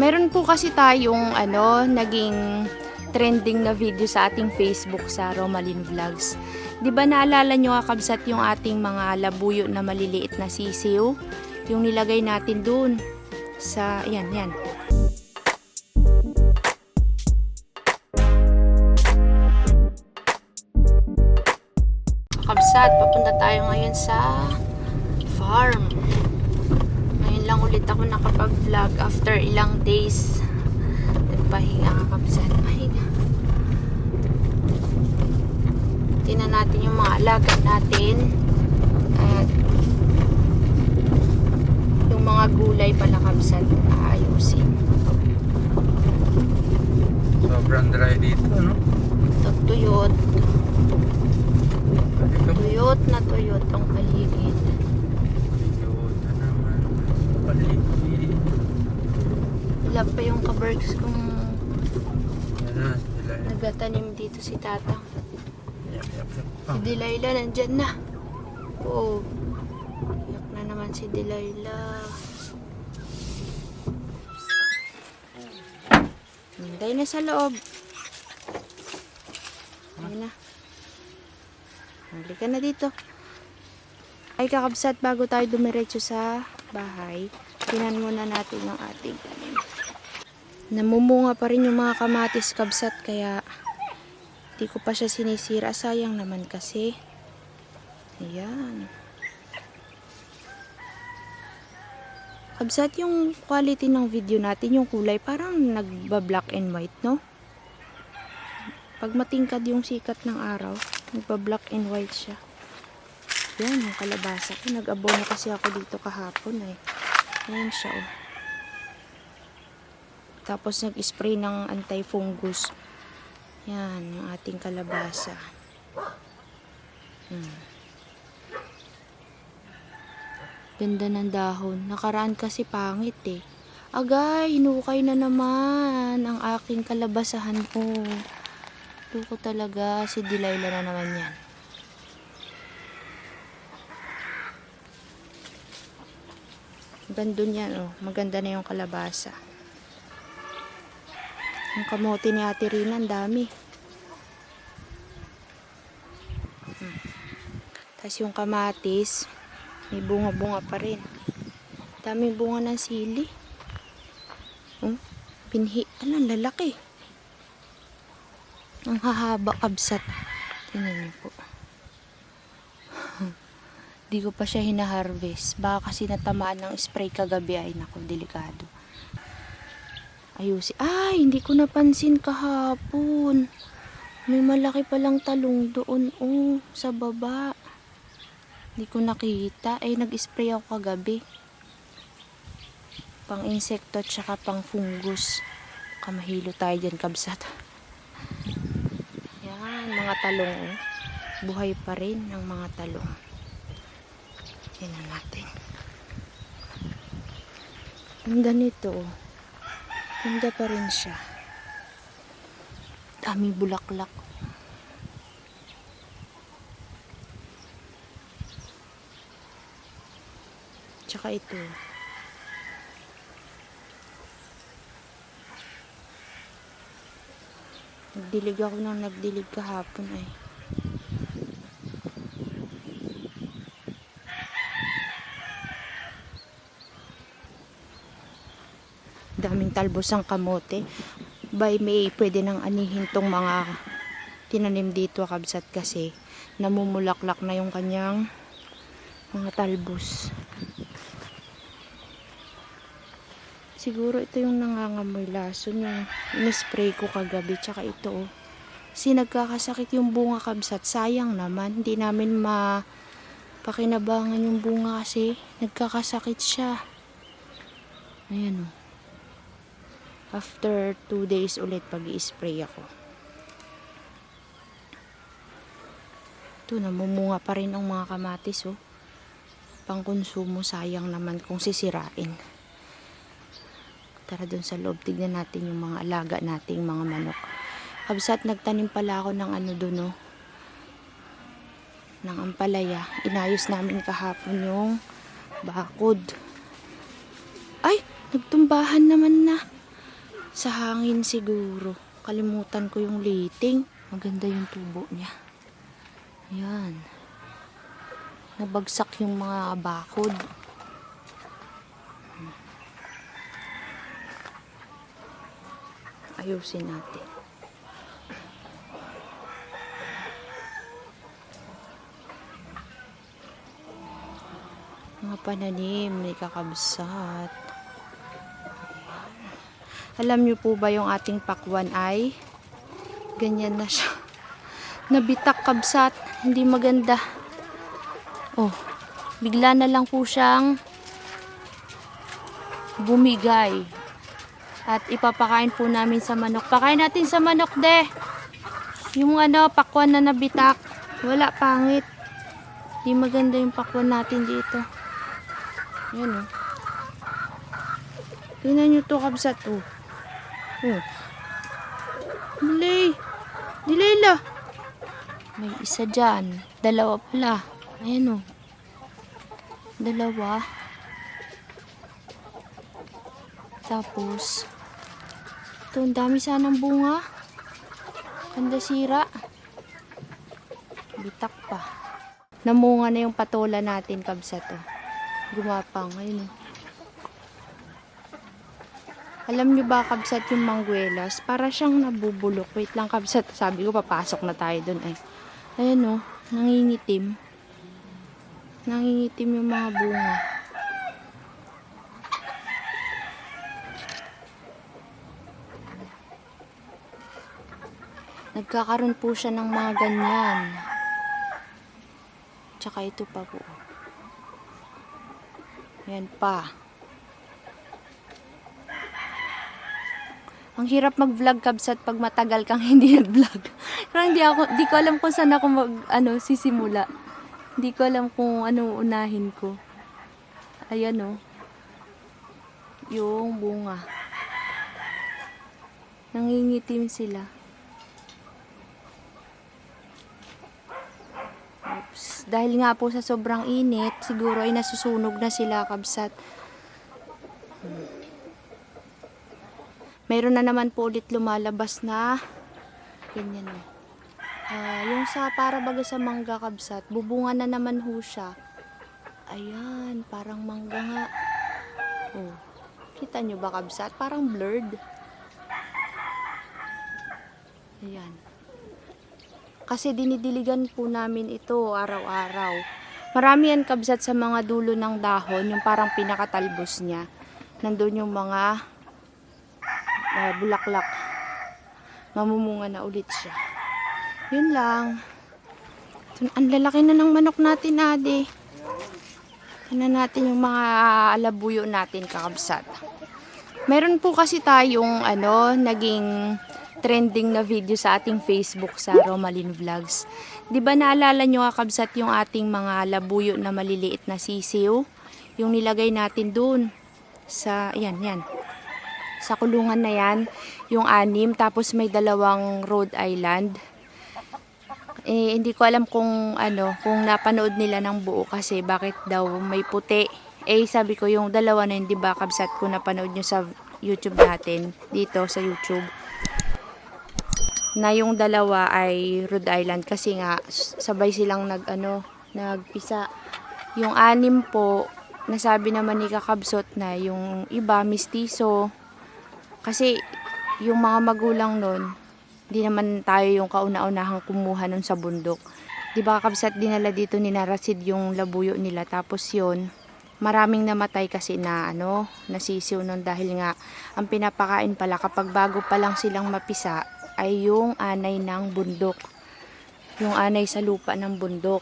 Meron po kasi tayong naging trending na video sa ating Facebook sa Romalyn Vlogs. 'Di ba naalala nyo nga kabsat yung ating mga labuyo na maliliit na sisiw? Yung nilagay natin dun sa yan. Kabsat, papunta tayo ngayon sa farm. Ngayon lang ulit ako nakapag-vlog after ilang days. Nagpahinga ka kabsat. Pahinga. Tingnan natin yung mga alaga natin. At yung mga gulay pala kabsat. Ayusin. Sobrang dry dito, no? Tuyot. Tuyot na tuyot ang paligid. Tuyot na naman. Paligid. Wala pa yung kabergs kung Yan na, si Delilah. nagatanim dito si Tatang. Yap. Si Delilah nandyan na. Oo. Yak na naman si Delilah. Hinday na sa loob. Ayun na. Halika na dito. Ay kakabsat, bago tayo dumiretso sa bahay, tingnan muna natin yung ating tanim. Namumunga pa rin yung mga kamatis kabsat, kaya di ko pa siya sinisira. Sayang naman kasi. Ayan. Kabsat, yung quality ng video natin, yung kulay, parang nagba-black and white, no? Pag matingkad yung sikat ng araw, nagba-black and white siya. Yan, yung kalabasa ko. Nag-abono kasi ako dito kahapon eh. Ayan siya oh. Tapos nag-spray ng anti-fungus. Yan, yung ating kalabasa. Ganda ng dahon. Nakaraan kasi pangit eh. Agay, hinukay na naman ang aking kalabasahan ko. Ito ko talaga, si Delilah na naman yan. Ganda yan oh. Maganda na yung kalabasa. Yung kamote ni Ate Rina, ang dami. Tapos yung kamatis, may bunga-bunga pa rin. Daming bunga ng sili. Pinhi. Alam, lalaki. Ang hahaba kabsat. Tingnan niyo po. Di ko pa siya hinaharvest. Baka kasi natamaan ng spray kagabi ay naku, delikado. Ayusin. Ay, hindi ko napansin kahapon. May malaki palang talong doon sa baba. Hindi ko nakita. Nag-spray ako kagabi. Pang insekto at saka pang fungus. Kamahilo tayo dyan kabsat. Mga talong buhay pa rin ng mga talong. Tingnan natin. Ganda nito ganda pa rin siya. Daming bulaklak. Tsaka ito nagdilig ako nang nagdilig kahapon ay. Daming talbos ang kamote. By May, pwede nang anihin tong mga tinanim dito kabsat kasi namumulaklak na yung kanyang mga talbos. Siguro ito yung nangangamoy lason yung in-spray ko kagabi. Tsaka ito kasi nagkakasakit yung bunga kabsat. Sayang naman. Hindi namin mapakinabangan yung bunga kasi nagkakasakit siya. Ayan o. After 2 days ulit pag i-spray ako. Ito, namumunga pa rin ang mga kamatis oh. Pang konsumo, sayang naman kung sisirain. Tara dun sa loob, tignan natin yung mga alaga nating mga manok. Kabsat, nagtanim pala ako ng dun ng ampalaya. Inayos namin kahapon yung bakod. Ay, nagtumbahan naman na. Sa hangin siguro. Kalimutan ko yung lighting. Maganda yung tubo niya. Ayan. Nabagsak yung mga bakod. Ayusin natin. Mga pananim, may kakabsat. Alam niyo po ba yung ating pakwan ay ganyan na siya. Nabitak kabsat, hindi maganda. Oh, bigla na lang po siyang bumigay. At ipapakain po namin sa manok. Pakain natin sa manok, de. Yung pakwan na nabitak. Wala, pangit. Di maganda yung pakwan natin dito. Yan, oh. Tingnan nyo to, kabsat, oh. Oh. Delay la. May isa dyan. Dalawa pala. Ayan, oh. Dalawa. Tapos, ito, ang dami sanang bunga. Ganda sira. Bitak pa. Namunga na yung patola natin, kabsat, oh. Gumapang. Ayun, oh. Alam nyo ba, kabsat, yung mangguelas? Para siyang nabubulok. Wait lang, kabsat. Sabi ko, papasok na tayo dun, eh. Ayan, oh. Nangingitim. Nangingitim yung mga bunga. Nagkakaroon po siya ng mga ganyan. Tsaka ito pa po. Ayan pa. Ang hirap mag-vlog, kabsat, pag matagal kang hindi nag-vlog. Parang di ko alam kung saan ako sisimula. Hindi ko alam kung ano unahin ko. Ayan, oh. Yung bunga. Nangingitim sila. Oops. Dahil nga po sa sobrang init, siguro ay nasusunog na sila, kabsat. Meron na naman po ulit lumalabas na ganyan, oh. Yung sa para baga sa mangga, kabsat, bubunga na naman ho siya. Ayan, parang mangga nga. Oh. Kita nyo ba, kabsat? Parang blurred. Ayan. Kasi dinidiligan po namin ito araw-araw. Marami yan, kabsat, sa mga dulo ng dahon, yung parang pinakatalbos niya. Nandun yung mga bulaklak. Mamumunga na ulit siya. Yun lang. Ang lalaki na ng manok natin, ade. Tingnan natin yung mga alabuyo natin, kakabsat. Meron po kasi tayong naging trending na video sa ating Facebook sa Romalyn Vlogs. 'Di ba naalala nyo, kakabsat, yung ating mga labuyo na maliliit na sisiw? Yung nilagay natin dun sa yan. Sa kulungan na yan, yung 6, tapos may 2 Rhode Island. Hindi ko alam kung napanood nila ng buo kasi bakit daw may puti. Sabi ko yung 2 na yun, 'di ba, kabsat, ko napanood nyo sa YouTube natin, dito sa YouTube. Na yung 2 ay Rhode Island kasi nga sabay silang nagpisa. Yung 6 po, nasabi naman ni kakabsot na yung iba mistiso. Kasi yung mga magulang nun, di naman tayo yung kauna-unahang kumuha nun sa bundok. Di ba, kakabsat, dinala dito ni Narasid yung labuyo nila. Tapos yun, maraming namatay kasi na nasisiw nun dahil nga ang pinapakain pala kapag bago pa lang silang mapisa ay yung anay ng bundok. Yung anay sa lupa ng bundok.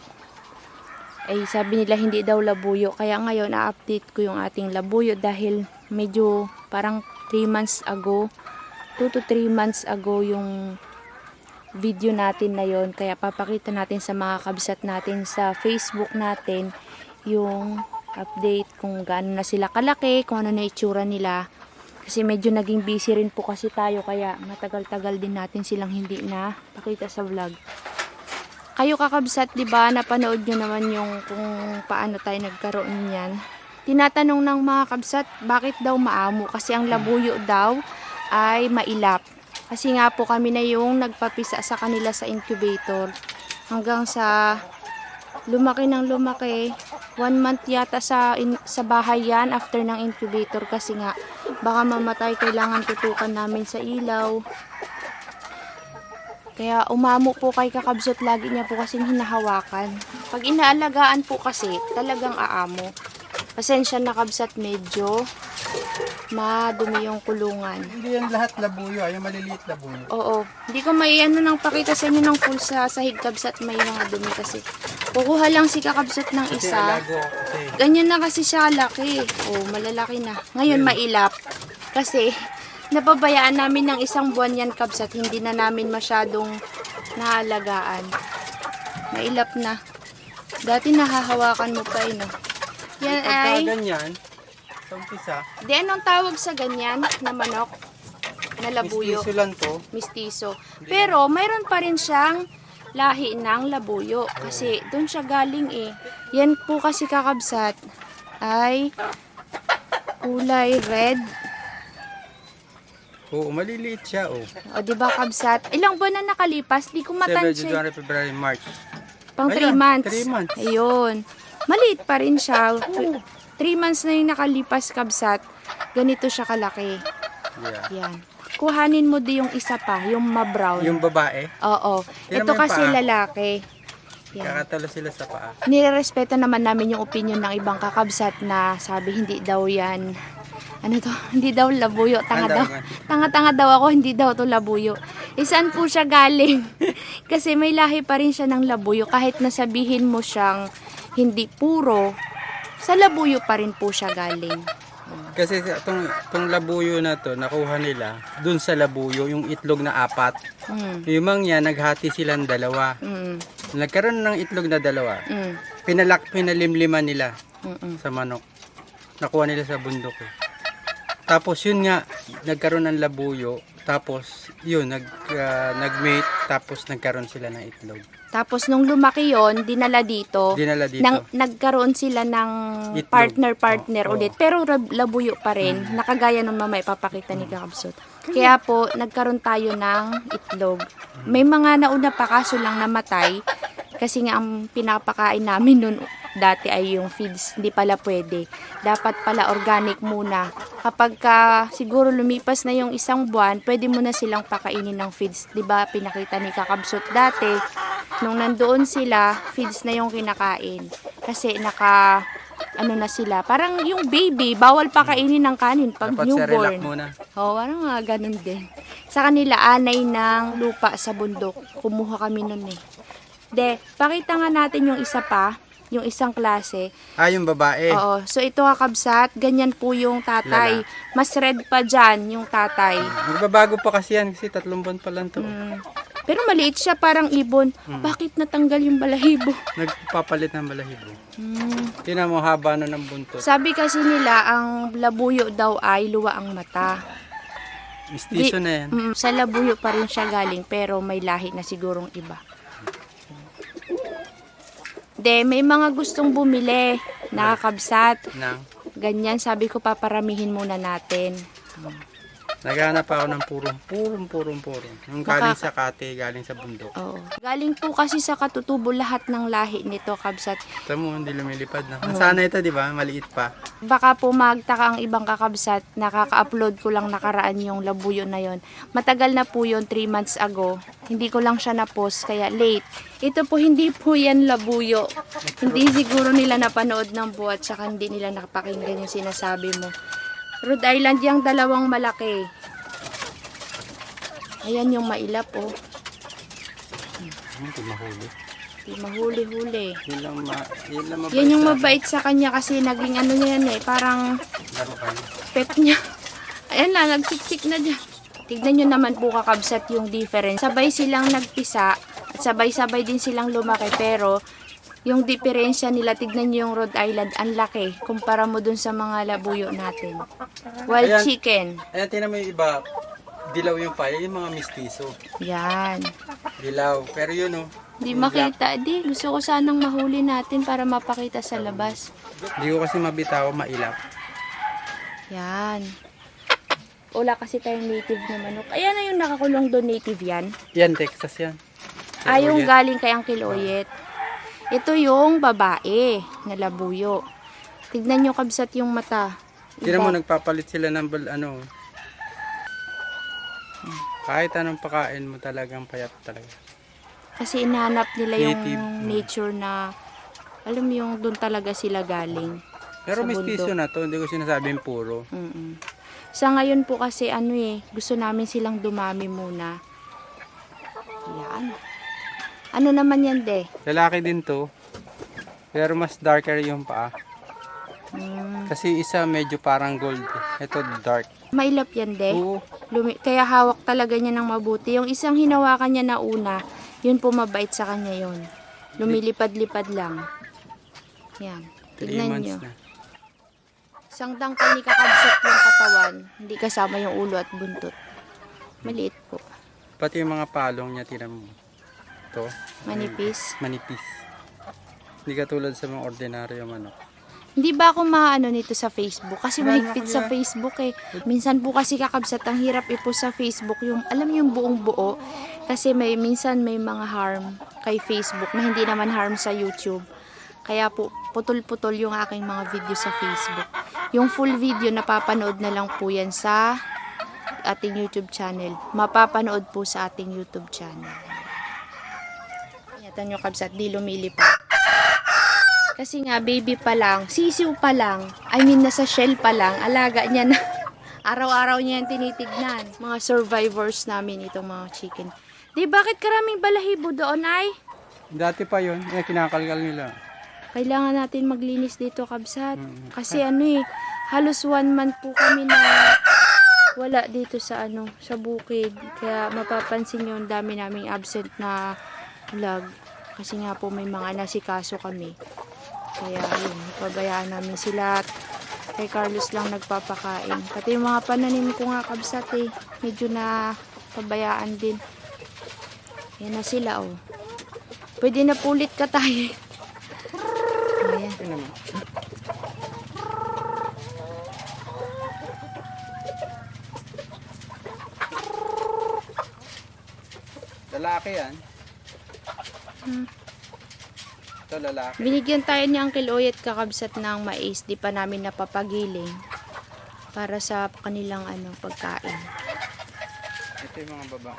Sabi nila hindi daw labuyo. Kaya ngayon, na-update ko yung ating labuyo dahil medyo parang 3 months ago, 2 to 3 months ago yung video natin na yon. Kaya papakita natin sa mga kabsat natin sa Facebook natin yung update kung gaano na sila kalaki, kung ano na itsura nila. Kasi medyo naging busy rin po kasi tayo, kaya matagal-tagal din natin silang hindi na pakita sa vlog. Kayo, kakabsat, di ba, napanood nyo naman yung kung paano tayo nagkaroon niyan. Tinatanong ng mga kabsat, bakit daw maamo? Kasi ang labuyo daw ay mailap. Kasi nga po kami na yung nagpapisa sa kanila sa incubator. Hanggang sa lumaki ng lumaki. 1 month yata sa bahay yan after ng incubator. Kasi nga baka mamatay, kailangan tutukan namin sa ilaw. Kaya umamo po kay Kakabsot, lagi niya po kasing hinahawakan. Pag inaalagaan po kasi, talagang aamo. Pasensya na Kabsat, medyo madumi yung kulungan. Hindi yan lahat labuyo, yung maliliit labuyo. Oo. Hindi ko may nang pakita sa inyo ng full sa sahig Kabsat, may mga dumi kasi. Kukuha lang si Kakabsot ng Kasi isa. alago ako kasi. Ganyan na kasi siya laki. Oh, malalaki na. Ngayon mailap. Kasi napabayaan namin ng 1 buwan yan Kabsat. Hindi na namin masyadong naalagaan. Mailap na. Dati nahahawakan mo pa no. Yan ay... Pagka ganyan, sa umpisa, Di anong tawag sa ganyan na manok? Na labuyo. mistiso lang to. Mistiso. Pero mayroon pa rin siyang lahi ng labuyo. Kasi doon siya galing eh. Yan po kasi Kakabsat ay kulay red. Oo, maliliit siya, oh. O di ba Kabsat? Ilang buwan na nakalipas? Di ko matansya. January, February, March. Pang 3 Ayan, months. 3 months. Ayun. Maliit pa rin siya. 3 months na yung nakalipas Kabsat. Ganito siya kalaki. Yeah. Yan. Kuhanin mo di yung isa pa, yung ma-brown. Yung babae, Oo. Tingnan Ito mo yung kasi paa. lalaki. Yan. kakatalo sila sa paa. Nirerespeto naman namin yung opinion ng ibang Kakabsat na sabi hindi daw yan. Ano to? Hindi daw labuyo. Tanga Ano daw. daw yan? Tanga-tanga daw ako. Hindi daw to labuyo. Saan po siya galing? Kasi may lahi pa rin siya ng labuyo. Kahit nasabihin mo siyang hindi puro, sa labuyo pa rin po siya galing. Kasi itong labuyo na to, nakuha nila dun sa labuyo, yung itlog na 4. Mm. Yung mga naghati silang 2. Mm. Nagkaroon ng itlog na 2. Mm. Pinalimliman nila Mm. sa manok. Nakuha nila sa bundok. Tapos yun nga, nagkaroon ng labuyo. Tapos yun, nag-mate. Tapos nagkaroon sila ng itlog. Tapos nung lumaki yon, dinala dito. Dinala dito. Nagkaroon sila ng Itlog. partner Oo. ulit. Pero labuyo pa rin. Nakagaya ng mamay papakita ni Kakabsot. Kaya po, nagkaroon tayo ng itlog. May mga nauna pa kaso lang namatay. Kasi nga ang pinapakain namin nun dati ay yung feeds. Hindi pala pwede. Dapat pala organic muna. Kapag siguro lumipas na yung 1 buwan, pwede mo na silang pakainin ng feeds. 'Di ba pinakita ni Kakabsot dati, nung nandoon sila, feeds na yung kinakain. Kasi ano na sila. Parang yung baby, bawal pakainin ng kanin pag Dapat Cerelac newborn. muna. Oo, parang mga ganun din. Sa kanila, anay ng lupa sa bundok. Kumuha kami nun eh. Pakita nga natin yung isa pa, yung isang klase. Yung babae. Oo, so ito Kakabsat, ganyan po yung tatay. Mas red pa dyan yung tatay. Magbabago pa kasi yan kasi 3 buwan pa lang to. Pero maliit siya, parang ibon. Bakit natanggal yung balahibo? Nagpapalit ng balahibo. Tingnan mo, haba na ng buntot. Sabi kasi nila, ang labuyo daw ay luwa ang mata. Mistiso na yan. Sa labuyo pa rin siya galing, pero may lahi na sigurong iba. May mga gustong bumili, Nakakabsat. Nang, Ganyan, sabi ko paparamihin muna natin. naghanap ako ng purong. Yung galing sa kate, galing sa bundok. Oo. Galing po kasi sa katutubo lahat ng lahi nito, Kabsat. Ito mo, hindi lumilipad na. Sana ito, di ba? Maliit pa. Baka po magtaka ang ibang Kakabsat, nakaka-upload ko lang nakaraan yung labuyo na yon. Matagal na po yon, 3 months ago. Hindi ko lang siya na-post, kaya late. Ito po, hindi po yan labuyo. Hindi siguro nila napanood ng buhat, saka hindi nila nakapakinggan yung sinasabi mo. Rhode Island yung 2 malaki. Ayan yung mailap oh. Hindi mahuli. Di mahuli-huli. Yun lang mabait Yan yung sa mabait sa kanya kasi naging ano niya yan eh, parang laruan. pet niya. Ayan na, nagsiksik na dyan. Tignan nyo naman po Kakabsat yung difference. Sabay silang nagpisa at sabay-sabay din silang lumaki pero yung diferensya nila, tignan nyo yung Rhode Island, ang laki kumpara mo dun sa mga labuyo natin. Wild Ayan. chicken. Ayan, tingnan mo yung iba. Dilaw yung paya, yung mga mistiso. Yan. Dilaw. Pero yun oh. Di makita. Gusto ko sanang mahuli natin para mapakita sa labas. Hindi ko kasi mabitaw, mailap. Yan. Wala kasi tayong native na manok. Ayan na yung nakakulong doon, native yan. Yan, Texas yan. Yung Oyet. galing kay Uncle Oyet. Ito yung babae na labuyo. Tignan nyo kabsat yung mata. Tira mo, nagpapalit sila ng kahit anong pakain mo talagang payat talaga. Kasi inahanap nila yung Native. nature na, alam mo yung doon talaga sila galing. Pero Sa mistiso bundok. na to, hindi ko sinasabing puro. Mm-mm. Sa ngayon po kasi gusto namin silang dumami muna. Yan. Ano naman yan, de? Lalaki din to. Pero mas darker yung paa. Kasi isa medyo parang gold. Ito dark. Mailap yan, de. Oo. Kaya hawak talaga niya ng mabuti. Yung isang hinawakan niya na una, yun po mabait sa kanya yun. Lumilipad-lipad lang. Yan. 3 Tignan months nyo. na. Isang dangkal ni kakabsat yung katawan. Hindi kasama yung ulo at buntot. Maliit po. Pati yung mga palong niya, tinan mo. Ito. Manipis. Manipis. Hindi katulad sa mga ordinaryo manok. Hindi ba ako maano nito sa Facebook? Kasi Wala mahigpit na sa kaya. Facebook eh. Minsan po kasi kakabsat, ang hirap ipost sa Facebook yung, alam yung buong buo. Kasi minsan may mga harm kay Facebook na hindi naman harm sa YouTube. Kaya po, putol-putol yung aking mga video sa Facebook. Yung full video, napapanood na lang po yan sa ating YouTube channel. Mapapanood po sa ating YouTube channel. Ingatan nyo kabsat, di lumilipad. Kasi nga, baby pa lang, sisiw pa lang, nasa shell pa lang, alaga niya na. Araw-araw niya yung tinitignan. Mga survivors namin itong mga chicken. Di, bakit karaming balahibo doon ay? Dati pa yun, kinakalkal nila. Kailangan natin maglinis dito, kabsat. Kasi halos 1 month po kami na wala dito sa sa bukid. Kaya mapapansin nyo, ang dami naming absent na vlog. Kasi nga po may mga nasikaso kami. Kaya yun, pabayaan namin sila. Kay Carlos lang nagpapakain. Pati yung mga pananim ko nga kabsat medyo na pabayaan din. Yan na sila Pwede na pulit ka tayo. Ayan. Ito naman. Lalaki yan. Ito lalaki. Binigyan tayo ni Uncle Oyet kakabsat ng mais. Di pa namin napapagiling. Para sa kanilang pagkain. Ito yung mga baba.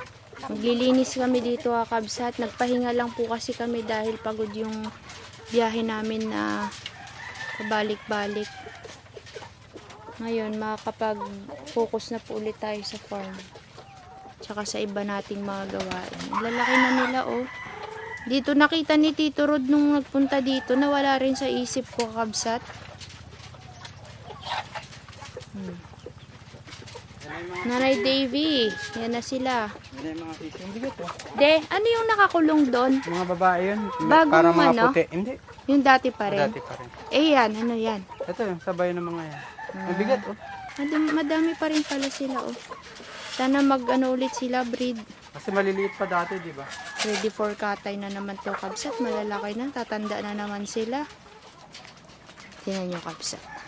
Maglilinis kami dito kakabsat. Nagpahinga lang po kasi kami dahil pagod yung biyahe namin na pabalik-balik. Ngayon, makakapag-focus na po ulit tayo sa farm. Tsaka sa iba nating mga gawain. Ang lalaki na nila Dito nakita ni Tito Rod nung nagpunta dito, nawala rin sa isip ko kakabsat. Nanay Davy, yan na sila. Yan yung mga fish. Hindi ba ito? De, ano yung nakakulong doon? Mga babae yun. Bagong Parang mga ano? puti. Hindi. Yung dati pa rin. Dati pa rin. Yan, ano yan? Ito yung sabay ng mga yan. Mabigat Madami pa rin pala sila Sana ulit sila breed. Kasi maliliit pa dati, di ba? Ready for katay na naman to kabsat. Malalaki na, tatanda na naman sila. Tingnan nyo kabsat.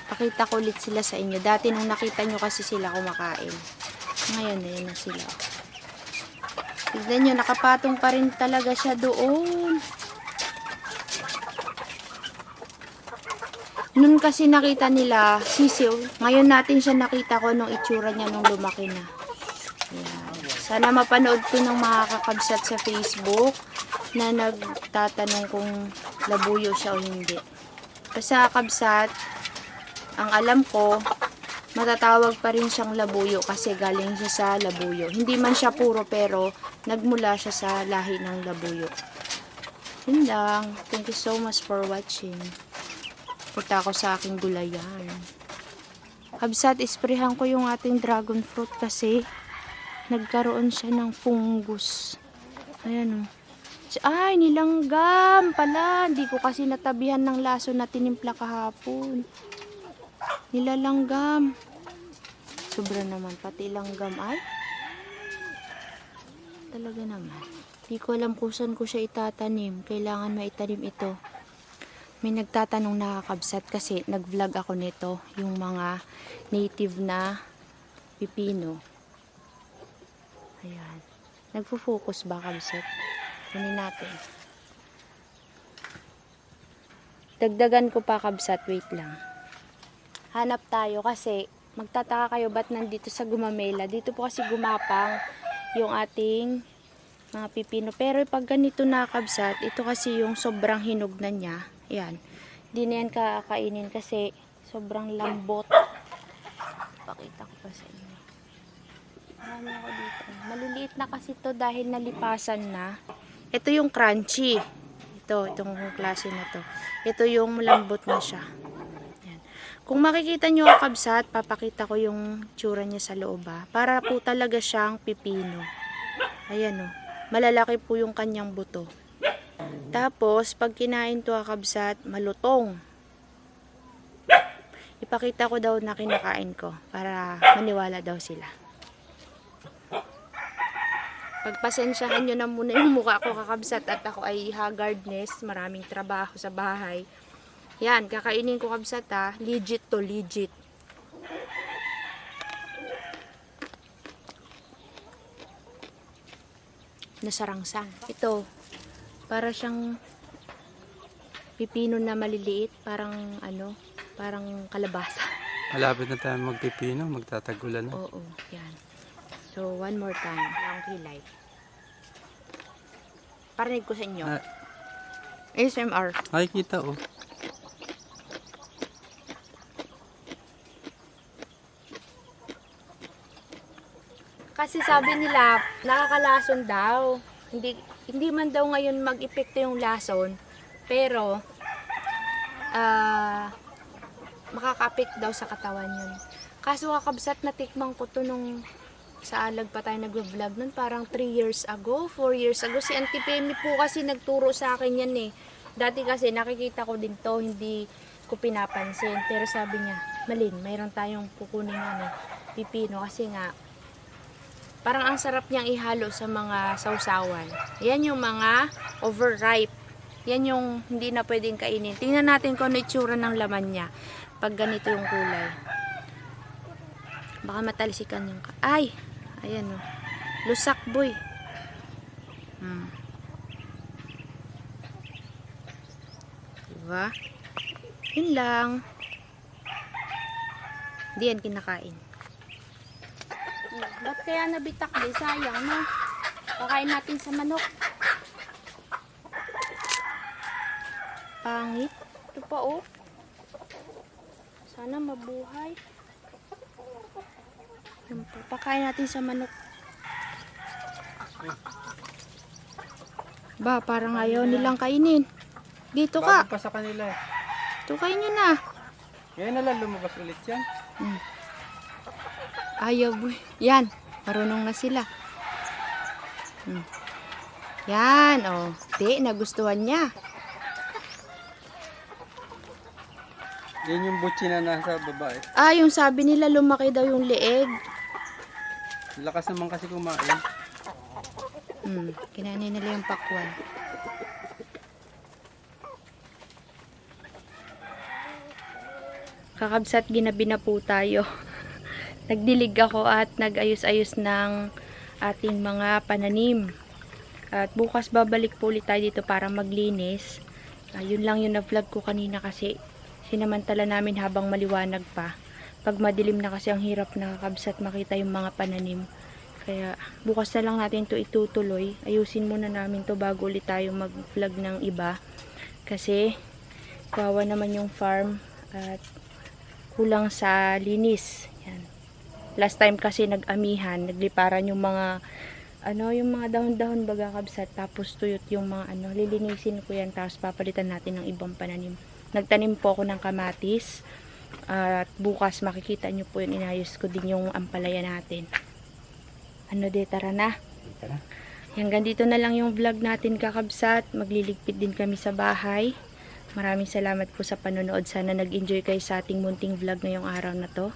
Pakita ko ulit sila sa inyo. Dati nung nakita nyo kasi sila kumakain. Ngayon, ayan na sila. Tignan nyo, nakapatong pa rin talaga siya doon. Noon kasi nakita nila, sisiw. Ngayon natin siya nakita ko nung itsura niya nung lumaki na. Ayan. Sana mapanood ko ng mga kakabsat sa Facebook na nagtatanong kung labuyo siya o hindi. Kasi kakabsat, ang alam ko, matatawag pa rin siyang labuyo kasi galing siya sa labuyo. Hindi man siya puro pero nagmula siya sa lahi ng labuyo. Yun lang. Thank you so much for watching. Punta ako sa aking gulayan. Kabsat, isprehan ko yung ating dragon fruit kasi nagkaroon siya ng fungus. Ayan Ay, nilanggam pala. Hindi ko kasi natabihan ng laso na tinimpla kahapon. Nilalanggam. Sobra naman. Pati langgam ay. Talaga naman. Hindi ko alam kung saan ko siya itatanim. Kailangan maitanim ito. May nagtatanong nakakabsat kasi nag-vlog ako nito. Yung mga native na pipino. Ayan. Nagfo-focus ba, kabsat? Kunin natin. Dagdagan ko pa, kabsat. Wait lang. Hanap tayo kasi magtataka kayo ba't nandito sa Gumamela. Dito po kasi gumapang yung ating mga pipino. Pero pag ganito na, kabsat, ito kasi yung sobrang hinog na niya. Ayan. Hindi na yan kakainin kasi sobrang lambot. Pakita ko pa sa inyo. Marami ako dito. Maliliit na kasi to dahil nalipasan na. Ito yung crunchy. Itong klase na to. Ito yung lambot na siya. Yan. Kung makikita nyo, kabsat, papakita ko yung tsura niya sa loob. Para po talaga siyang pipino. Ayan o. Malalaki po yung kanyang buto. Tapos, pag kinain to, kabsat, malutong. Ipakita ko daw na kinakain ko para maniwala daw sila. Pagpasensyahan nyo na muna yung mukha ko, kakabsat, at ako ay haggardness, maraming trabaho sa bahay. Yan, kakainin ko, kabsat, ha. Legit to, legit. Nasarangsang. Ito, para siyang pipino na maliliit, parang parang kalabasa. Malapit na tayo magpipino, magtatagulan na. Oo, yan. So, one more time. Ang kilay. Parinig ko sa inyo. ASMR. Ay, kita oh. Kasi sabi nila, nakakalason daw. Hindi man daw ngayon mag-epekto yung lason, pero makaka-affect daw sa katawan yun. Kaso kakabsat, natikmang ko to nung sa alag pa tayo nag-vlog nun, parang 3 years ago, 4 years ago. Si Auntie Pemi po kasi nagturo sa akin yan eh. Dati kasi nakikita ko din to, hindi ko pinapansin. Pero sabi niya, Malin, mayroon tayong kukunin yan eh, pipino. Kasi nga, parang ang sarap niyang ihalo sa mga sausawan. Yan yung mga overripe. Yan yung hindi na pwedeng kainin. Tingnan natin kung ano itsura ng laman niya pag ganito yung kulay. Baka matalsikan yung ay! Ayan o. Lusak boy. Diba? Yun lang. Hindi yan kinakain. Ba't kaya nabitak di? Sayang, no? Kakain natin sa manok. Pangit. Ito pa, oh. Sana mabuhay. Yan po. Pakain natin sa manok. Ba, parang ayaw nilang kainin. Dito ka. Bago pa sa kanila. Ito kainin na. Ngayon na lang lumabas ulit yan. Ayaw, boy. Yan. Marunong na sila. Yan, oh. Di, nagustuhan niya. Yan yung butchi na nasa babae. Yung sabi nila lumaki daw yung leeg. Lakas naman kasi kumain. Kinanin nila yung pakwan. Kakabsat, ginabi na po tayo. Nagdilig ako at nag-ayos-ayos ng ating mga pananim. At bukas babalik po ulit tayo dito para maglinis. Yun lang yung na-vlog ko kanina kasi sinamantala namin habang maliwanag pa. Pag madilim na kasi ang hirap na, kakabsat, makita yung mga pananim. Kaya bukas na lang natin to itutuloy. Ayusin muna namin to bago ulit tayo mag-vlog ng iba. Kasi kawawa naman yung farm at kulang sa linis. Yan. Last time kasi nag-amihan, nagliparan yung mga yung mga dahon-dahon baga, kabsat, tapos tuyot yung mga lilinisin ko yan, tapos papalitan natin ng ibang pananim. Nagtanim po ako ng kamatis at bukas makikita nyo po yun, inayos ko din yung ampalaya natin. Tara na. Hanggang dito na lang yung vlog natin, kakabsat. Magliligpit din kami sa bahay. Maraming salamat po sa panonood. Sana nag-enjoy kayo sa ating munting vlog ngayong araw na to.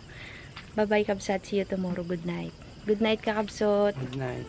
Bye bye, kabsat. See you tomorrow. Good night. Good night, kakabsot. Good night.